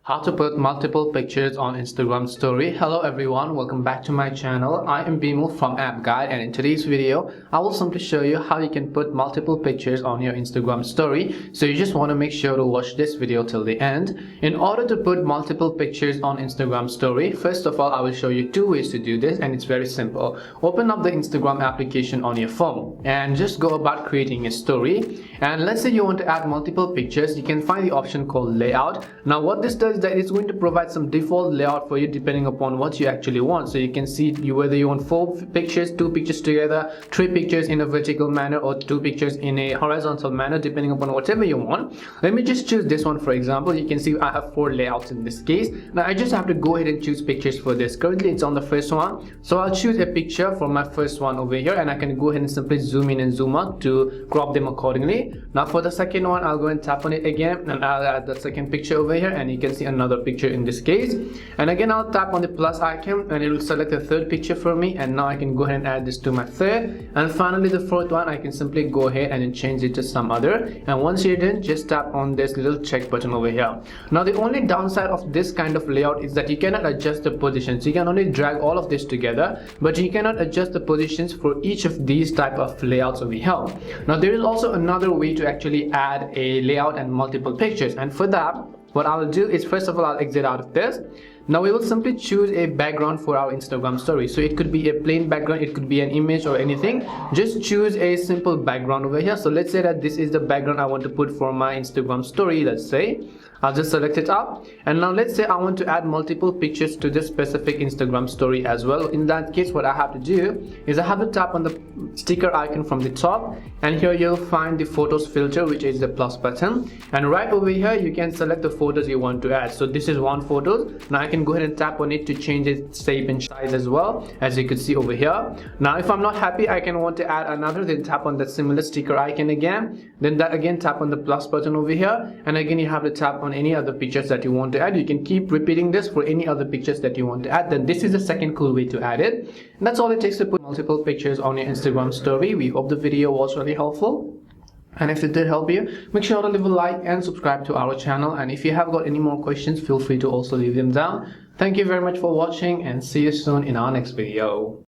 How to put multiple pictures on Instagram story. Hello everyone, welcome back to my channel. I am Bimal from App Guide, and in today's video I will simply show you how you can put multiple pictures on your Instagram story. So you just want to make sure to watch this video till the end. In order to put multiple pictures on Instagram story, first of all I will show you two ways to do this, and it's very simple. Open up the Instagram application on your phone and just go about creating a story. And let's say you want to add multiple pictures, you can find the option called layout. Now what this does is that it's going to provide some default layout for you depending upon what you actually want. So you can see whether you want 4 pictures, 2 pictures together, 3 pictures in a vertical manner, or 2 pictures in a horizontal manner, depending upon whatever you want. Let me just choose this one for example. You can see I have 4 layouts in this case. Now I just have to go ahead and choose pictures for this. Currently it's on the first one, so I'll choose a picture for my first one over here, and I can go ahead and simply zoom in and zoom out to crop them accordingly. Now for the second one, I'll go and tap on it again, and I'll add the second picture over here, and you can see another picture in this case. And again I'll tap on the plus icon and it will select the third picture for me, and now I can go ahead and add this to my third. And finally the fourth one, I can simply go ahead and then change it to some other, and once you're done, just tap on this little check button over here. Now the only downside of this kind of layout is that you cannot adjust the positions. You can only drag all of this together, but you cannot adjust the positions for each of these type of layouts over here. Now there is also another way to actually add a layout and multiple pictures, and for that what I will do is, first of all, I'll exit out of this. Now we will simply choose a background for our Instagram story. So it could be a plain background, it could be an image or anything. Just choose a simple background over here. So let's say that this is the background I want to put for my Instagram story. Let's say I'll just select it up, and now let's say I want to add multiple pictures to this specific Instagram story as well. In that case, what I have to do is I have to tap on the sticker icon from the top, and here you'll find the photos filter, which is the plus button, and right over here you can select the photos you want to add. So this is one photo. Now I can go ahead and tap on it to change its shape and size as well, as you can see over here. Now if I'm not happy, I can want to add another, then tap on that similar sticker icon again, then that again tap on the plus button over here, and again you have to tap on any other pictures that you want to add. You can keep repeating this for any other pictures that you want to add. Then this is the second cool way to add it, and that's all it takes to put multiple pictures on your Instagram story. We hope the video was really helpful, and if it did help you, make sure to leave a like and subscribe to our channel. And if you have got any more questions, feel free to also leave them down. Thank you very much for watching, and see you soon in our next video.